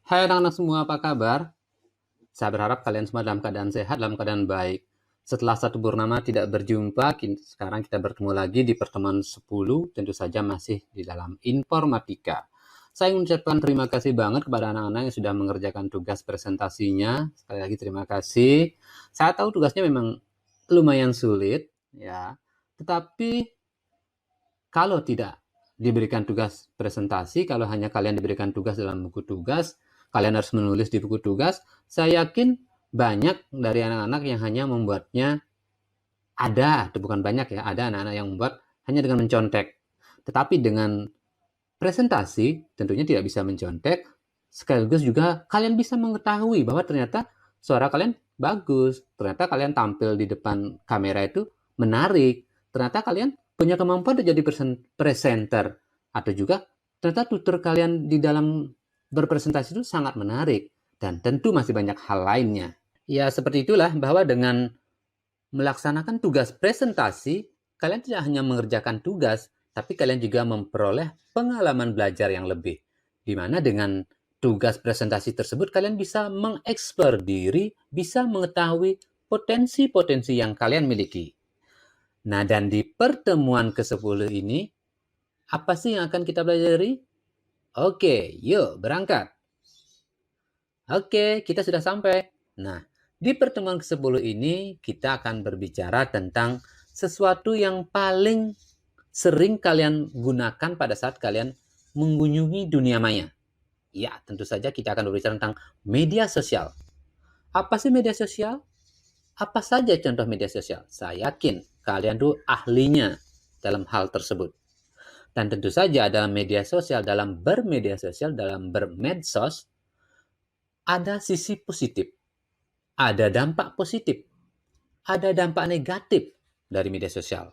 Hai anak-anak semua, apa kabar? Saya berharap kalian semua dalam keadaan sehat, dalam keadaan baik. Setelah satu purnama tidak berjumpa, sekarang kita bertemu lagi di pertemuan 10, tentu saja masih di dalam informatika. Saya ingin mengucapkan terima kasih banget kepada anak-anak yang sudah mengerjakan tugas presentasinya. Sekali lagi terima kasih. Saya tahu tugasnya memang lumayan sulit, ya. Tetapi kalau tidak diberikan tugas presentasi, kalau hanya kalian diberikan tugas dalam buku tugas, kalian harus menulis di buku tugas, saya yakin banyak dari anak-anak yang hanya membuatnya ada, bukan banyak ya, ada anak-anak yang membuat hanya dengan mencontek. Tetapi dengan presentasi tentunya tidak bisa mencontek, sekaligus juga kalian bisa mengetahui bahwa ternyata suara kalian bagus, ternyata kalian tampil di depan kamera itu menarik, ternyata kalian punya kemampuan untuk jadi presenter, atau juga ternyata tutur kalian di dalam berpresentasi itu sangat menarik, dan tentu masih banyak hal lainnya. Ya seperti itulah bahwa dengan melaksanakan tugas presentasi, kalian tidak hanya mengerjakan tugas, tapi kalian juga memperoleh pengalaman belajar yang lebih. Di mana dengan tugas presentasi tersebut, kalian bisa mengeksplor diri, bisa mengetahui potensi-potensi yang kalian miliki. Nah, dan di pertemuan ke-10 ini, apa sih yang akan kita pelajari? Oke, yuk berangkat. Oke, kita sudah sampai. Nah, di pertemuan ke-10 ini kita akan berbicara tentang sesuatu yang paling sering kalian gunakan pada saat kalian mengunjungi dunia maya. Ya, tentu saja kita akan berbicara tentang media sosial. Apa sih media sosial? Apa saja contoh media sosial? Saya yakin kalian tuh ahlinya dalam hal tersebut. Dan tentu saja dalam media sosial, dalam bermedia sosial, dalam bermedsos, ada sisi positif, ada dampak positif, ada dampak negatif dari media sosial.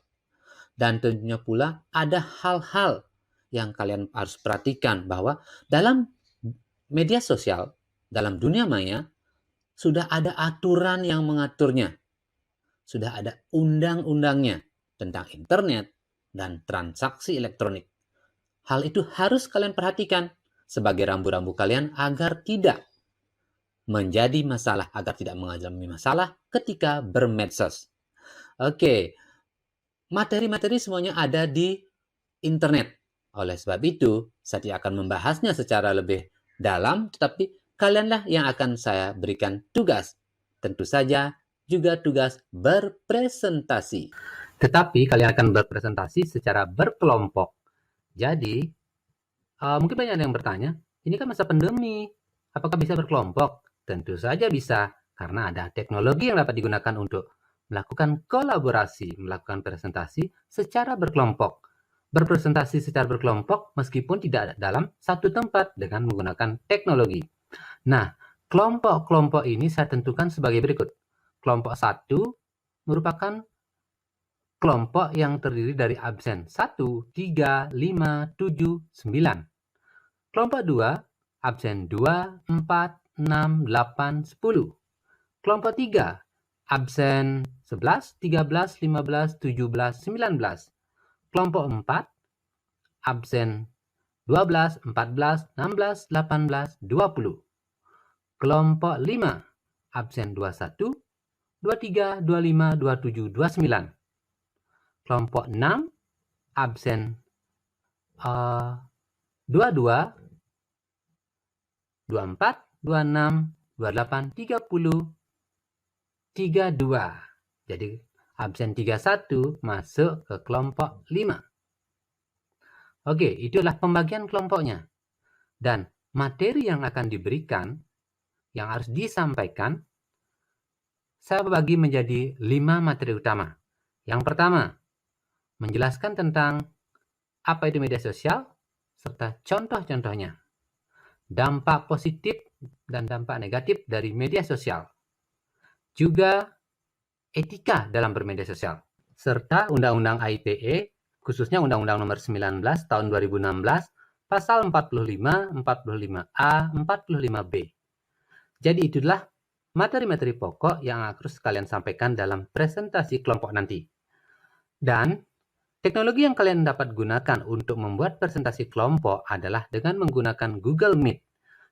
Dan tentunya pula ada hal-hal yang kalian harus perhatikan bahwa dalam media sosial, dalam dunia maya, sudah ada aturan yang mengaturnya. Sudah ada undang-undangnya tentang internet dan transaksi elektronik. Hal itu harus kalian perhatikan sebagai rambu-rambu kalian agar tidak menjadi masalah, agar tidak mengalami masalah ketika bermedsos. Oke, materi-materi semuanya ada di internet. Oleh sebab itu, saya tidak akan membahasnya secara lebih dalam, tetapi kalianlah yang akan saya berikan tugas. Tentu saja juga tugas berpresentasi. Tetapi kalian akan berpresentasi secara berkelompok. Jadi, mungkin banyak yang bertanya, ini kan masa pandemi, apakah bisa berkelompok? Tentu saja bisa, karena ada teknologi yang dapat digunakan untuk melakukan kolaborasi, melakukan presentasi secara berkelompok. Berpresentasi secara berkelompok meskipun tidak dalam satu tempat dengan menggunakan teknologi. Nah, kelompok-kelompok ini saya tentukan sebagai berikut. Kelompok 1 merupakan kelompok yang terdiri dari absen 1, 3, 5, 7, 9. Kelompok 2, absen 2, 4, 6, 8, 10. Kelompok 3, absen 11, 13, 15, 17, 19. Kelompok 4, absen 12, 14, 16, 18, 20. Kelompok 5, absen 21, 23, 25, 27, 29. Kelompok 6, absen 22, 24, 26, 28, 30, 32. Jadi absen 31 masuk ke kelompok 5. Oke, itulah pembagian kelompoknya. Dan materi yang akan diberikan, yang harus disampaikan, saya bagi menjadi 5 materi utama. Yang pertama, menjelaskan tentang apa itu media sosial, serta contoh-contohnya. Dampak positif dan dampak negatif dari media sosial. Juga etika dalam bermedia sosial. Serta Undang-Undang ITE, khususnya Undang-Undang Nomor 19 Tahun 2016, Pasal 45, 45A, 45B. Jadi itulah materi-materi pokok yang harus kalian sampaikan dalam presentasi kelompok nanti. Dan teknologi yang kalian dapat gunakan untuk membuat presentasi kelompok adalah dengan menggunakan Google Meet.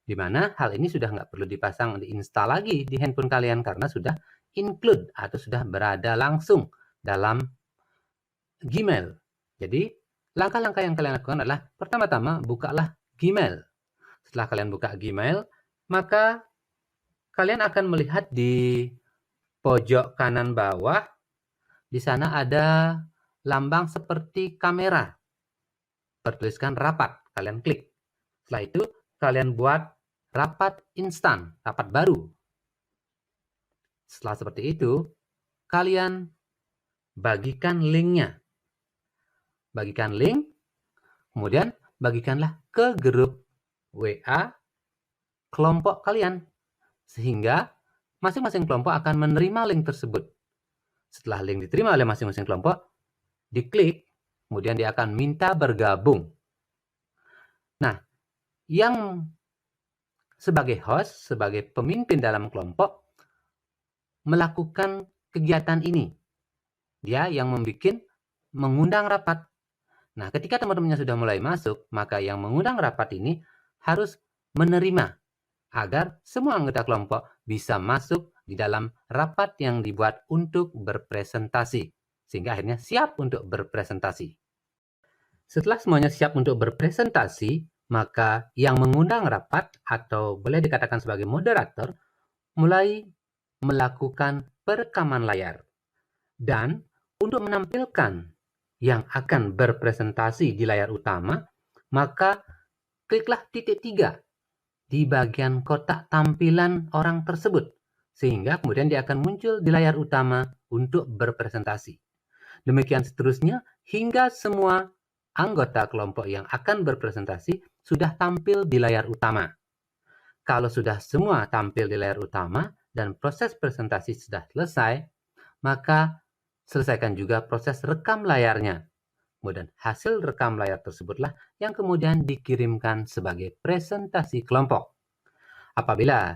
di mana hal ini sudah nggak perlu dipasang, diinstal lagi di handphone kalian karena sudah include atau sudah berada langsung dalam Gmail. Jadi, langkah-langkah yang kalian lakukan adalah pertama-tama bukalah Gmail. Setelah kalian buka Gmail, maka kalian akan melihat di pojok kanan bawah, di sana ada lambang seperti kamera, bertuliskan rapat, kalian klik. Setelah itu, kalian buat rapat instan, rapat baru. Setelah seperti itu, kalian bagikan linknya. Bagikan link, kemudian bagikanlah ke grup WA kelompok kalian, sehingga masing-masing kelompok akan menerima link tersebut. Setelah link diterima oleh masing-masing kelompok, diklik, kemudian dia akan minta bergabung. Nah, yang sebagai host, sebagai pemimpin dalam kelompok, melakukan kegiatan ini. Dia yang mengundang rapat. Nah, ketika teman-temannya sudah mulai masuk, maka yang mengundang rapat ini harus menerima agar semua anggota kelompok bisa masuk di dalam rapat yang dibuat untuk berpresentasi, sehingga akhirnya siap untuk berpresentasi. Setelah semuanya siap untuk berpresentasi, maka yang mengundang rapat atau boleh dikatakan sebagai moderator mulai melakukan perekaman layar. Dan untuk menampilkan yang akan berpresentasi di layar utama, maka kliklah titik 3 di bagian kotak tampilan orang tersebut, sehingga kemudian dia akan muncul di layar utama untuk berpresentasi. Demikian seterusnya hingga semua anggota kelompok yang akan berpresentasi sudah tampil di layar utama. Kalau sudah semua tampil di layar utama dan proses presentasi sudah selesai, maka selesaikan juga proses rekam layarnya. Kemudian hasil rekam layar tersebutlah yang kemudian dikirimkan sebagai presentasi kelompok. Apabila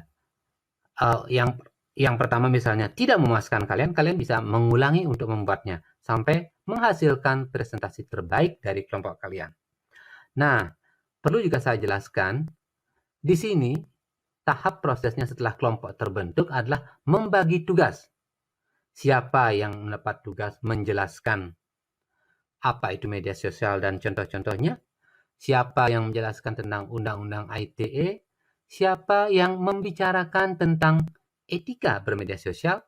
yang pertama misalnya tidak memuaskan kalian bisa mengulangi untuk membuatnya sampai menghasilkan presentasi terbaik dari kelompok kalian. Nah, perlu juga saya jelaskan, di sini tahap prosesnya setelah kelompok terbentuk adalah membagi tugas. Siapa yang mendapat tugas menjelaskan apa itu media sosial dan contoh-contohnya? Siapa yang menjelaskan tentang undang-undang ITE? Siapa yang membicarakan tentang etika bermedia sosial?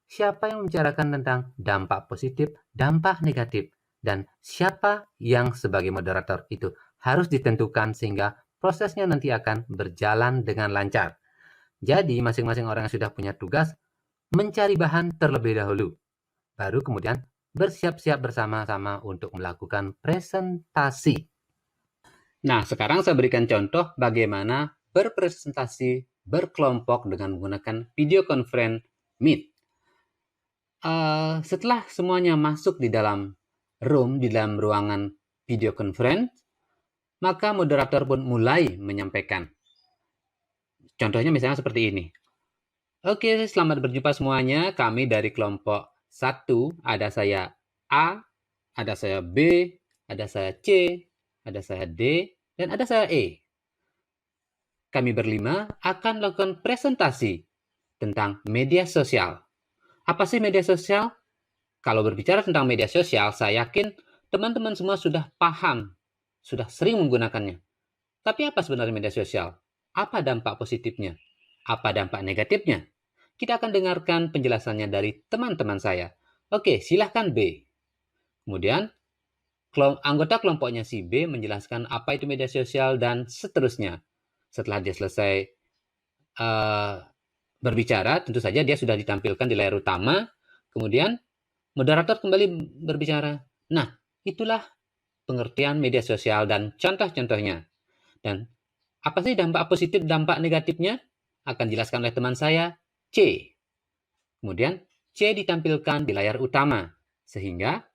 Siapa yang membicarakan tentang dampak positif, dampak negatif? Dan siapa yang sebagai moderator itu harus ditentukan sehingga prosesnya nanti akan berjalan dengan lancar. Jadi masing-masing orang yang sudah punya tugas mencari bahan terlebih dahulu, baru kemudian bersiap-siap bersama-sama untuk melakukan presentasi. Nah, sekarang saya berikan contoh bagaimana berpresentasi berkelompok dengan menggunakan video conference Meet. Setelah semuanya masuk di dalam ruangan video conference, maka moderator pun mulai menyampaikan. Contohnya misalnya seperti ini. Oke, selamat berjumpa semuanya. Kami dari kelompok 1, ada saya A, ada saya B, ada saya C, ada saya D, dan ada saya E. Kami berlima akan melakukan presentasi tentang media sosial. Apa sih media sosial? Kalau berbicara tentang media sosial, saya yakin teman-teman semua sudah paham, sudah sering menggunakannya. Tapi apa sebenarnya media sosial? Apa dampak positifnya? Apa dampak negatifnya? Kita akan dengarkan penjelasannya dari teman-teman saya. Oke, silahkan B. Kemudian, anggota kelompoknya si B menjelaskan apa itu media sosial dan seterusnya. Setelah dia selesai berbicara, tentu saja dia sudah ditampilkan di layar utama. Kemudian, moderator kembali berbicara. Nah, itulah pengertian media sosial dan contoh-contohnya. Dan apa sih dampak positif, dampak negatifnya? Akan dijelaskan oleh teman saya, C. Kemudian C ditampilkan di layar utama, sehingga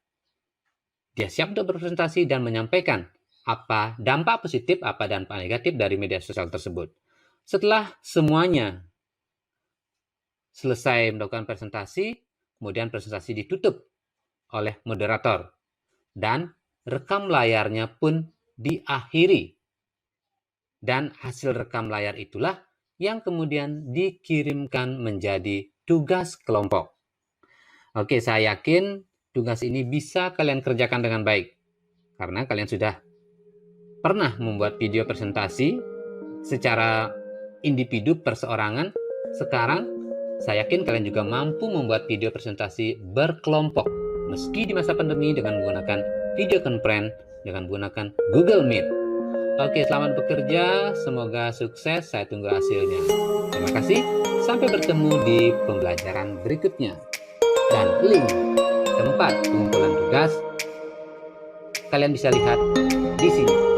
dia siap untuk berpresentasi dan menyampaikan apa dampak positif, apa dampak negatif dari media sosial tersebut. Setelah semuanya selesai melakukan presentasi, kemudian presentasi ditutup oleh moderator dan rekam layarnya pun diakhiri. Dan hasil rekam layar itulah yang kemudian dikirimkan menjadi tugas kelompok. Oke, saya yakin tugas ini bisa kalian kerjakan dengan baik. Karena kalian sudah pernah membuat video presentasi secara individu perseorangan. Sekarang saya yakin kalian juga mampu membuat video presentasi berkelompok meski di masa pandemi dengan menggunakan video conference, dengan menggunakan Google Meet. Oke, selamat bekerja, semoga sukses, saya tunggu hasilnya. Terima kasih, sampai bertemu di pembelajaran berikutnya. Dan link tempat pengumpulan tugas kalian bisa lihat di sini.